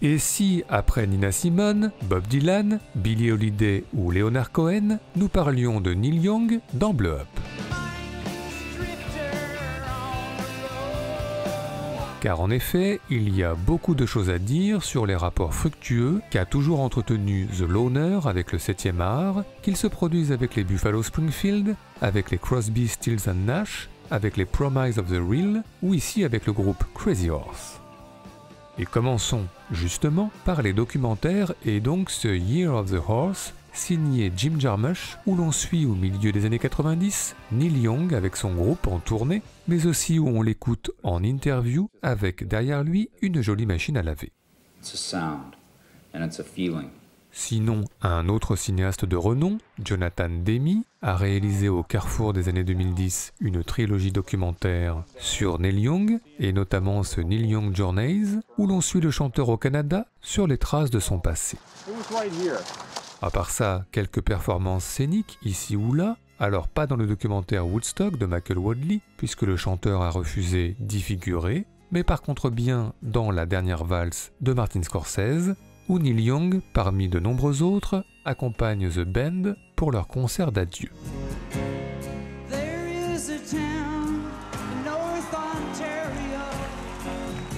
Et si, après Nina Simone, Bob Dylan, Billie Holiday ou Leonard Cohen, nous parlions de Neil Young dans Blow Up? Car en effet, il y a beaucoup de choses à dire sur les rapports fructueux qu'a toujours entretenu The Loner avec le 7e art, qu'ils se produisent avec les Buffalo Springfield, avec les Crosby, Stills and Nash, avec les Promise of the Real ou ici avec le groupe Crazy Horse. Et commençons justement par les documentaires et donc ce Year of the Horse, signé Jim Jarmusch, où l'on suit au milieu des années 90 Neil Young avec son groupe en tournée, mais aussi où on l'écoute en interview avec derrière lui une jolie machine à laver. Sinon, un autre cinéaste de renom, Jonathan Demme, a réalisé au carrefour des années 2010 une trilogie documentaire sur Neil Young, et notamment ce Neil Young Journeys, où l'on suit le chanteur au Canada sur les traces de son passé. À part ça, quelques performances scéniques ici ou là, alors pas dans le documentaire Woodstock de Michael Wadley, puisque le chanteur a refusé d'y figurer, mais par contre bien dans La dernière valse de Martin Scorsese, où Neil Young, parmi de nombreux autres, accompagne The Band pour leur concert d'adieu.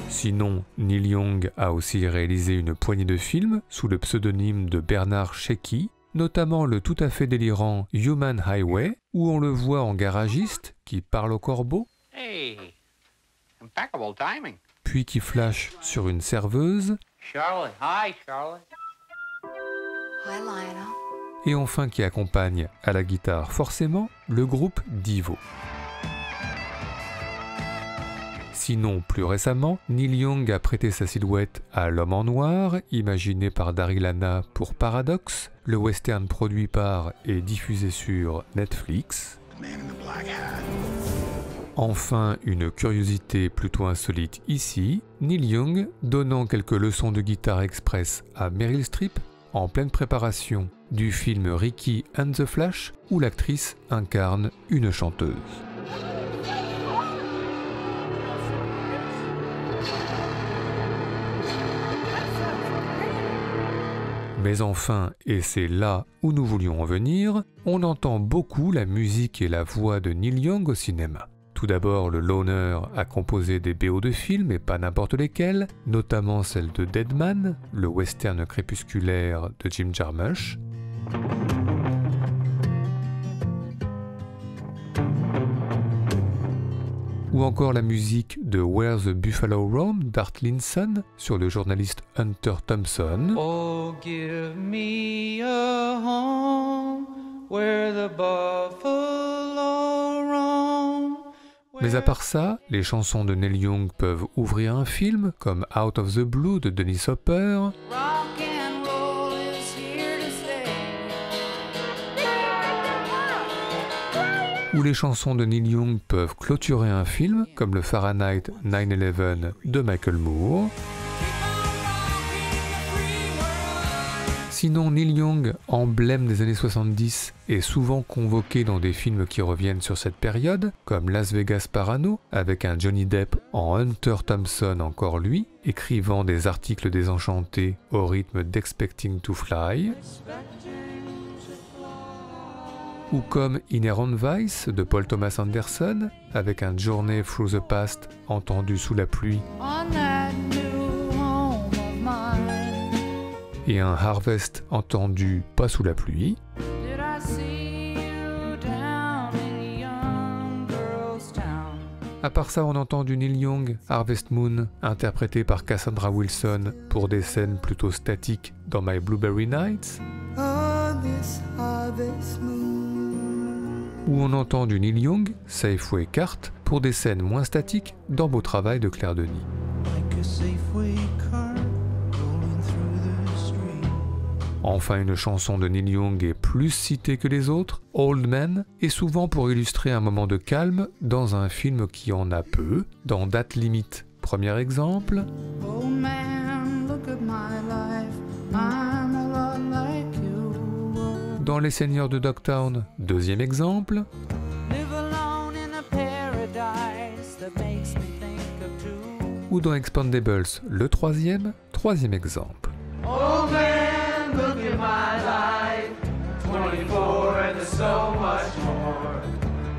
Sinon, Neil Young a aussi réalisé une poignée de films sous le pseudonyme de Bernard Shecky, notamment le tout à fait délirant Human Highway, où on le voit en garagiste qui parle au corbeau, puis qui flash sur une serveuse, Charlie. Hi, Charlie. Hi, Lionel. et enfin qui accompagne à la guitare forcément le groupe Devo. Sinon, plus récemment, Neil Young a prêté sa silhouette à L'Homme en Noir, imaginé par Daryl Hannah pour Paradox, le western produit par et diffusé sur Netflix. Enfin, une curiosité plutôt insolite ici, Neil Young donnant quelques leçons de guitare express à Meryl Streep en pleine préparation du film Ricky and the Flash, où l'actrice incarne une chanteuse. Mais enfin, et c'est là où nous voulions en venir, on entend beaucoup la musique et la voix de Neil Young au cinéma. Tout d'abord, le Loner a composé des BO de films, et pas n'importe lesquels, notamment celle de Dead Man, le western crépusculaire de Jim Jarmusch. Ou encore la musique de Where the Buffalo Roam d'Art Linson sur le journaliste Hunter Thompson. Oh, give me a home where the buffalo roam. Mais à part ça, les chansons de Neil Young peuvent ouvrir un film comme Out of the Blue de Dennis Hopper, Rock and roll is here to stay. ou les chansons de Neil Young peuvent clôturer un film comme le Fahrenheit 9/11 de Michael Moore. Sinon, Neil Young, emblème des années 70, est souvent convoqué dans des films qui reviennent sur cette période, comme Las Vegas Parano, avec un Johnny Depp en Hunter Thompson encore lui, écrivant des articles désenchantés au rythme d'Expecting to Fly, ou comme Inherent Vice de Paul Thomas Anderson, avec un Journey Through the Past entendu sous la pluie, On that new home of mine. et un Harvest entendu pas sous la pluie. Did I see you down in a young girl's town? À part ça, on entend du Neil Young, Harvest Moon, interprété par Cassandra Wilson pour des scènes plutôt statiques dans My Blueberry Nights, On this harvest moon. ou on entend du Neil Young, Safeway Cart, pour des scènes moins statiques dans Beau Travail de Claire Denis. Like a Safeway cart rolling through the street. Enfin, une chanson de Neil Young est plus citée que les autres, Old Man, et souvent pour illustrer un moment de calme dans un film qui en a peu, dans Date Limite, premier exemple, Oh man, look at my life. I'm a lot like you. dans Les Seigneurs de Dogtown, deuxième exemple, Live alone in a paradise that makes me think of two. ou dans Expendables, le troisième troisième exemple. Old man, look at my life. 24 and there's so much more.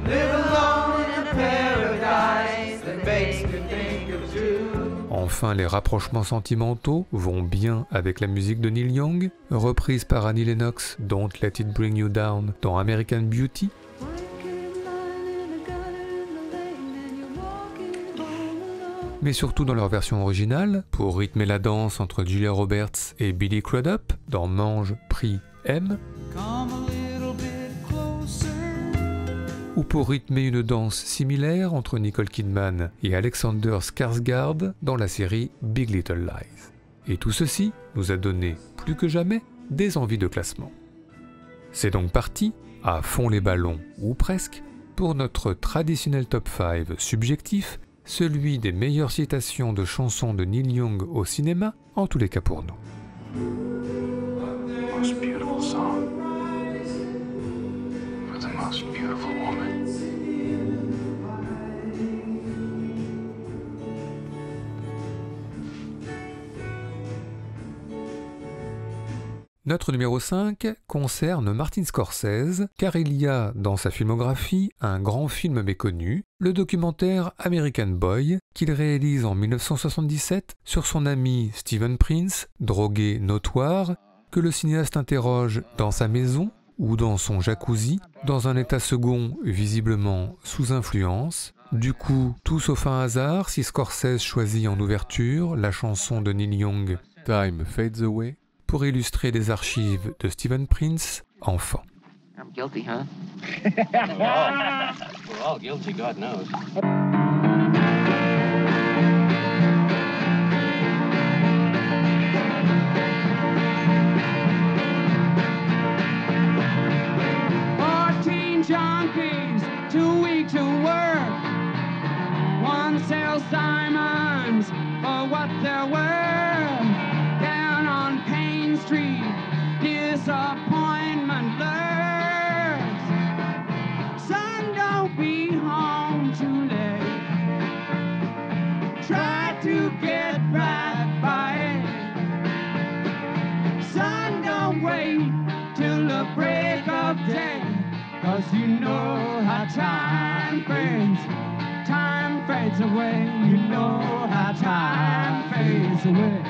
Live alone in a paradise that makes me think of you. Enfin, les rapprochements sentimentaux vont bien avec la musique de Neil Young, reprise par Annie Lennox, Don't Let It Bring You Down dans American Beauty, mais surtout dans leur version originale, pour rythmer la danse entre Julia Roberts et Billy Crudup dans Mange, Prie, Aime, Come a little bit closer. ou pour rythmer une danse similaire entre Nicole Kidman et Alexander Skarsgård dans la série Big Little Lies. Et tout ceci nous a donné, plus que jamais, des envies de classement. C'est donc parti, à fond les ballons, ou presque, pour notre traditionnel top 5 subjectif, celui des meilleures citations de chansons de Neil Young au cinéma, en tous les cas pour nous. Most beautiful song for the most beautiful woman. Notre numéro 5 concerne Martin Scorsese, car il y a dans sa filmographie un grand film méconnu, le documentaire American Boy, qu'il réalise en 1977 sur son ami Stephen Prince, drogué notoire, que le cinéaste interroge dans sa maison ou dans son jacuzzi, dans un état second visiblement sous influence. Du coup, tout sauf un hasard si Scorsese choisit en ouverture la chanson de Neil Young Time Fades Away, pour illustrer les archives de Stephen Prince, enfant. I'm guilty, huh? We're all guilty, God knows. 14 junkies, too weak to work. One sells diamonds for what they're worth. Down on Payne Street, disappointment lurks. Son, don't be home too late. Try to get right by it. Son, don't wait till the break of day. 'Cause you know how time fades away. You know how time fades away.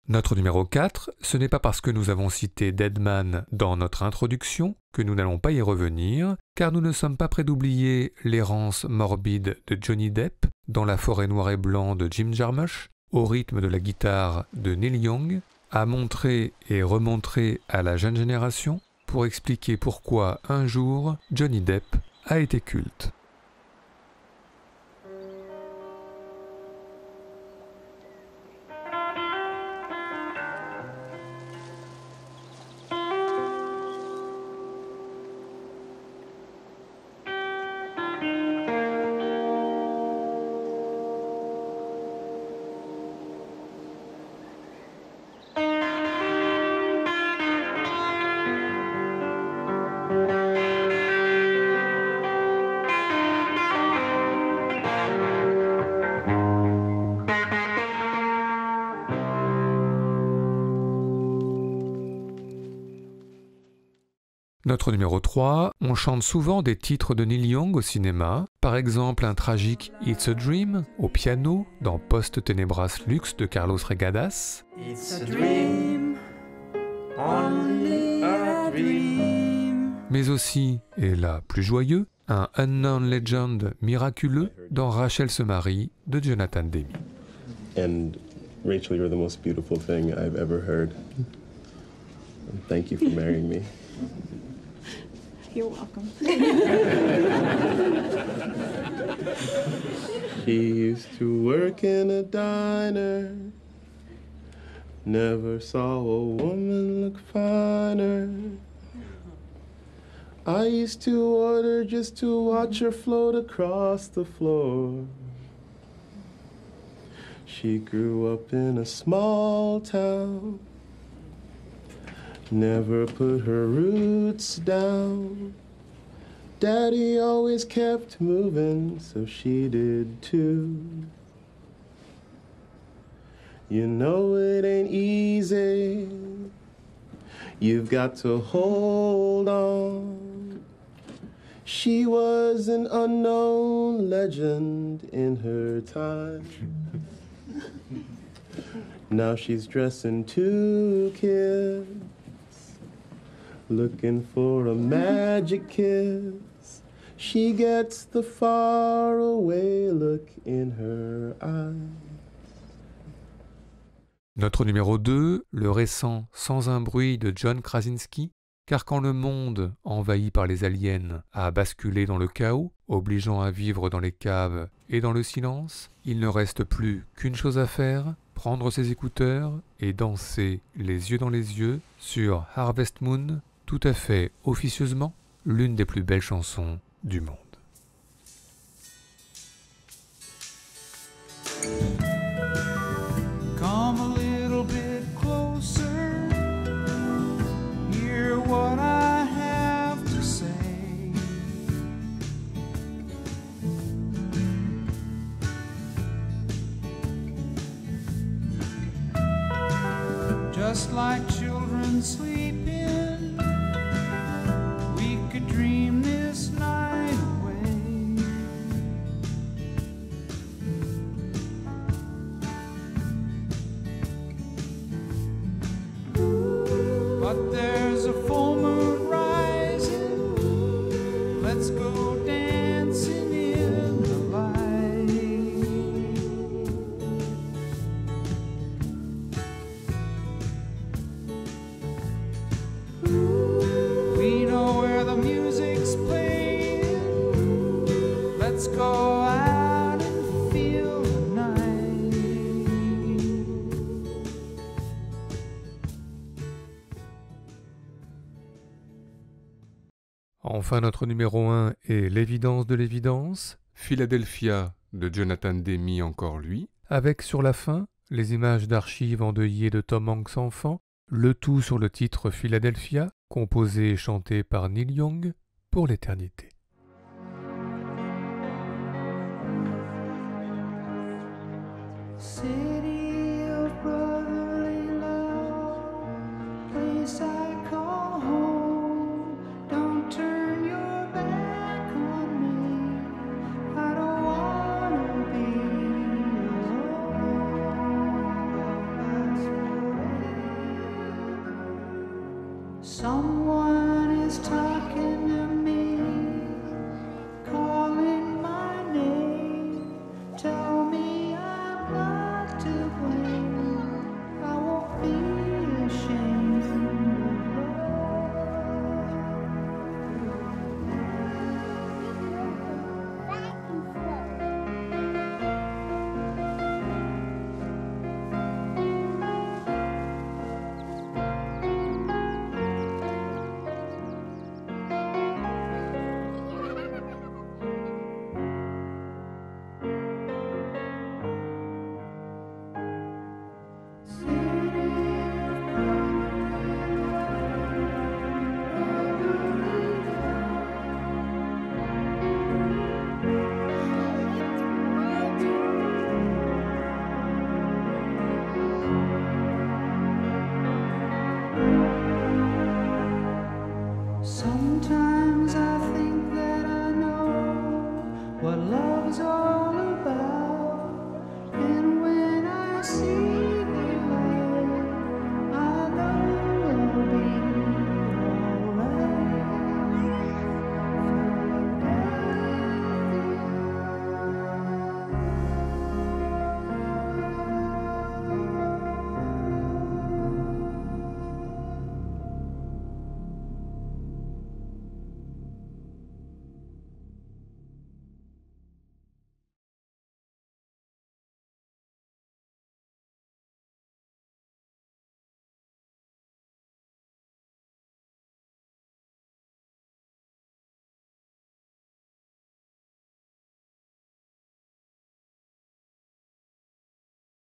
Notre numéro 4, ce n'est pas parce que nous avons cité Deadman dans notre introduction que nous n'allons pas y revenir, car nous ne sommes pas près d'oublier l'errance morbide de Johnny Depp dans La forêt noire et blanc de Jim Jarmusch, au rythme de la guitare de Neil Young, à montrer et remontrer à la jeune génération pour expliquer pourquoi un jour Johnny Depp a été culte. Notre numéro 3, on chante souvent des titres de Neil Young au cinéma, par exemple un tragique It's a Dream au piano dans Post Tenebras Lux de Carlos Regadas, It's a dream, only a dream. mais aussi, et là plus joyeux, un Unknown Legend miraculeux dans Rachel se marie de Jonathan Demme. And Rachel, you're the most beautiful thing I've ever heard. And thank you for marrying me. You're welcome. She used to work in a diner. Never saw a woman look finer. I used to order just to watch her float across the floor. She grew up in a small town. Never put her roots down. Daddy always kept moving, so she did too. You know it ain't easy. You've got to hold on. She was an unknown legend in her time. Now she's dressing to kiss, looking for a magic kiss. She gets the faraway look in her eyes. Notre numéro 2, le récent Sans un bruit de John Krasinski, car quand le monde, envahi par les aliens, a basculé dans le chaos, obligeant à vivre dans les caves et dans le silence, il ne reste plus qu'une chose à faire, prendre ses écouteurs et danser les yeux dans les yeux sur Harvest Moon, tout à fait officieusement, l'une des plus belles chansons du monde. Come a little bit closer. Hear what I have to say. Just like children sleeping, we could dream this night away. But there's a full moon rising. Let's go dancing in the light. We know where the music's playing. Let's go out and feel the night. Enfin, notre numéro 1 est L'évidence de l'évidence, Philadelphia de Jonathan Demme, encore lui, avec sur la fin les images d'archives endeuillées de Tom Hanks enfant, le tout sur le titre Philadelphia, composé et chanté par Neil Young pour l'éternité. City of brotherly love, place I call home. Don't turn your back on me. I don't wanna be alone. That's forever. Some